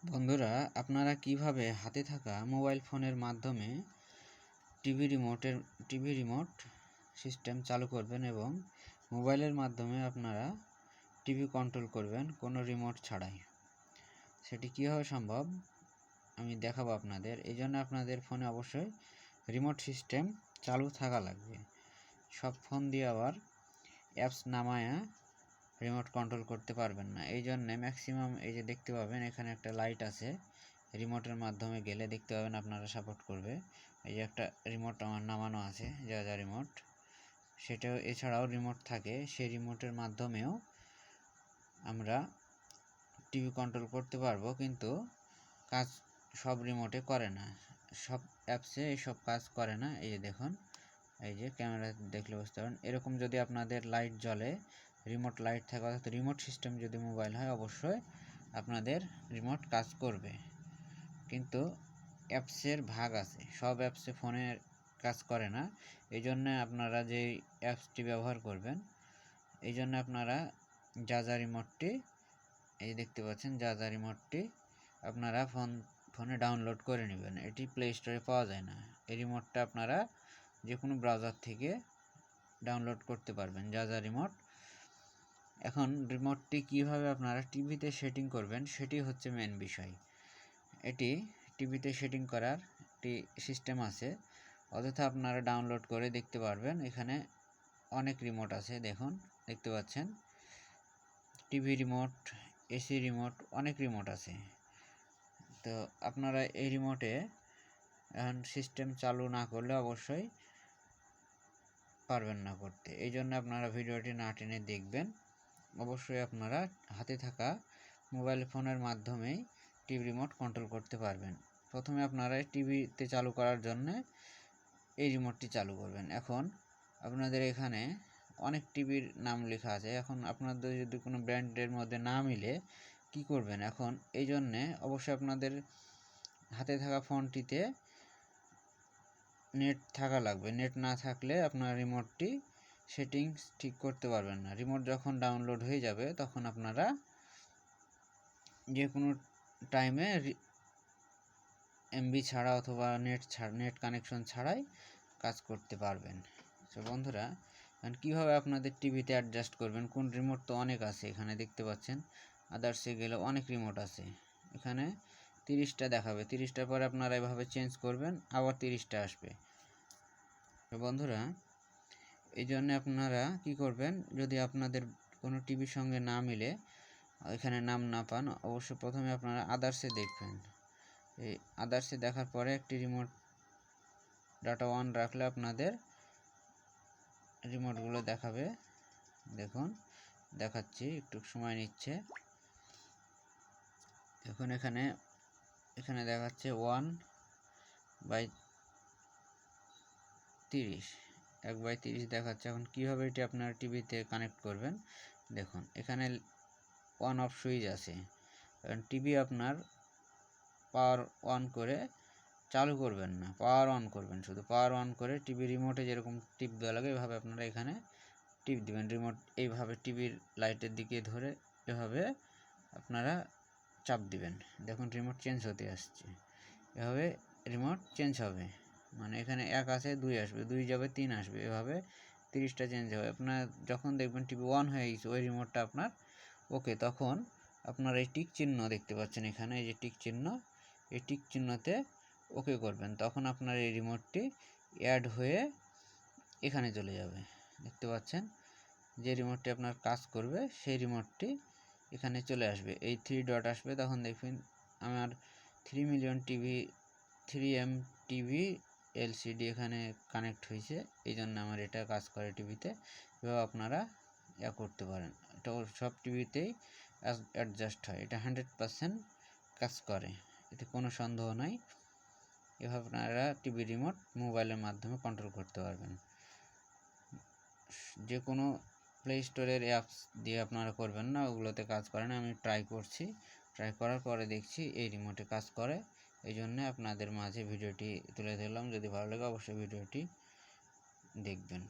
বন্ধুরা, আপনারা কিভাবে হাতে থাকা মোবাইল ফোনের মাধ্যমে টিভি রিমোট সিস্টেম চালু করবেন এবং মোবাইলের মাধ্যমে আপনারা টিভি কন্ট্রোল করবেন কোনো রিমোট ছাড়াই, সেটি কীভাবে সম্ভব আমি দেখাবো আপনাদের। এই জন্য আপনাদের ফোনে অবশ্যই রিমোট সিস্টেম চালু থাকা লাগবে। সব ফোন দিয়ে আবার অ্যাপস নামায়া রিমোট কন্ট্রোল করতে পারবেন না। এই জন্যে ম্যাক্সিমাম এই যে দেখতে পাবেন এখানে একটা লাইট আছে, রিমোটের মাধ্যমে গেলে দেখতে পাবেন আপনারা সাপোর্ট করবে। এই যে একটা রিমোট আমার নামানো আছে, যা রিমোট, সেটাও এছাড়াও রিমোট থাকে, সেই রিমোটের মাধ্যমেও আমরা টিভি কন্ট্রোল করতে পারবো। কিন্তু কাজ সব রিমোটে করে না, সব অ্যাপসে এইসব কাজ করে না। এই যে দেখুন, এই যে ক্যামেরা দেখলে বুঝতে পারেন, এরকম যদি আপনাদের লাইট জ্বলে, রিমোট লাইট থাকে, অর্থাৎ রিমোট সিস্টেম যদি মোবাইল হয়, অবশ্যই আপনাদের রিমোট কাজ করবে। কিন্তু অ্যাপসের ভাগ আছে, সব অ্যাপসে ফোনের কাজ করে না। এই জন্য আপনারা যে অ্যাপসটি ব্যবহার করবেন, এই জন্য আপনারা যা রিমোটটি এই দেখতে পাচ্ছেন, যা রিমোটটি আপনারা ফোনে ডাউনলোড করে নেবেন। এটি প্লে স্টোরে পাওয়া যায় না। এই রিমোটটা আপনারা যে কোনো ব্রাউজার থেকে ডাউনলোড করতে পারবেন, যা রিমোট। এখন রিমোটটি কিভাবে আপনারা টিভিতে সেটিং করবেন সেটি হচ্ছে মেন বিষয়। এটি টিভিতে সেটিং করার একটি সিস্টেম আছে, অযথা আপনারা ডাউনলোড করে দেখতে পারবেন। এখানে অনেক রিমোট আছে, দেখুন দেখতে পাচ্ছেন, টিভি রিমোট, এসি রিমোট, অনেক রিমোট আছে। তো আপনারা এই রিমোটে এখন সিস্টেম চালু না করলে অবশ্যই পারবেন না করতে। এই জন্য আপনারা ভিডিওটি না টেনে দেখবেন। অবশ্যই আপনারা হাতে থাকা মোবাইল ফোনের মাধ্যমেই টিভি রিমোট কন্ট্রোল করতে পারবেন। প্রথমে আপনারা টিভিতে চালু করার জন্য এই রিমোটটি চালু করবেন। এখন আপনাদের এখানে অনেক টিভির নাম লেখা আছে, এখন আপনাদের যদি কোনো ব্র্যান্ডের মধ্যে না মিলে কি করবেন? এখন এই জন্যে অবশ্যই আপনাদের হাতে থাকা ফোনটিতে নেট থাকা লাগবে। নেট না থাকলে আপনার রিমোটটি সেটিংস ঠিক করতে পারবেন না। রিমোট যখন ডাউনলোড হয়ে যাবে তখন আপনারা যে কোনো টাইমে এমবি ছাড়া অথবা নেট কানেকশন ছাড়াই কাজ করতে পারবেন। তো বন্ধুরা, কীভাবে আপনাদের টিভিতে অ্যাডজাস্ট করবেন, কোন রিমোট তো অনেক আছে, এখানে দেখতে পাচ্ছেন আদার্সে গেলে অনেক রিমোট আছে। এখানে 30টা দেখাবে, 30টার পরে আপনারা এভাবে চেঞ্জ করবেন, আবার 30টা আসবে। তো বন্ধুরা, এই জন্য আপনারা কি করবেন, যদি আপনাদের কোনো টিভির সঙ্গে না মিলে, এখানে নাম না পান, অবশ্যই প্রথমে আপনারা আদার্সে দেখবেন। এই আদার্সে দেখার পরে একটি রিমোট ডাটা অন রাখলে আপনাদের রিমোটগুলো দেখাবে। দেখুন দেখাচ্ছি, একটু সময় নিচ্ছে। দেখুন এখানে দেখাচ্ছে 1/30, 1/30 দেখাচ্ছে। এখন কীভাবে এটি আপনার টিভিতে কানেক্ট করবেন, দেখুন এখানে অন অফ সুইচ আছে। কারণ টিভি আপনার পাওয়ার অন করে চালু করবেন না, পাওয়ার অন করবেন, শুধু পাওয়ার অন করে টিভি রিমোটে যেরকম টিপ দেওয়া লাগে এভাবে আপনারা এখানে টিপ দিবেন। রিমোট এইভাবে টিভির লাইটের দিকে ধরে এভাবে আপনারা চাপ দিবেন। দেখুন রিমোট চেঞ্জ হতে আসছে, এভাবে রিমোট চেঞ্জ হবে। মানে এখানে 1 আছে, 2 আসবে, 2 যাবে 3 আসবে, এভাবে 30টা চেঞ্জ হবে। আপনার যখন দেখবেন টিভি অন হয়ে গেছে, ওই রিমোটটা আপনার ওকে, তখন আপনার এই টিক চিহ্ন দেখতে পাচ্ছেন এখানে, এই যে টিক চিহ্ন, এই টিক চিহ্নতে ওকে করবেন। তখন আপনার এই রিমোটটি অ্যাড হয়ে এখানে চলে যাবে। দেখতে পাচ্ছেন যে রিমোটটি আপনার কাজ করবে সেই রিমোটটি এখানে চলে আসবে, এই 3 ডট আসবে। তখন দেখবেন আমার 3 million TV 3M TV LCD এখানে কানেক্ট হয়েছে, এই জন্য আমার এটা কাজ করে টিভিতে। এভাবে আপনারা করতে পারেন। এটা সব টিভিতেই অ্যাডজাস্ট হয়, এটা 100% কাজ করে, এতে কোনো সন্দেহ নাই। এভাবে আপনারা টিভি রিমোট মোবাইলের মাধ্যমে কন্ট্রোল করতে পারবেন। যে কোনো প্লে স্টোরের অ্যাপস দিয়ে আপনারা করবেন না, ওগুলোতে কাজ করে না। আমি ট্রাই করার পরে দেখছি এই রিমোটে কাজ করে, এই জন্য আপনাদের মাঝে ভিডিওটি তুলে ধরলাম। যদি ভালো লাগে অবশ্যই ভিডিওটি দেখবেন।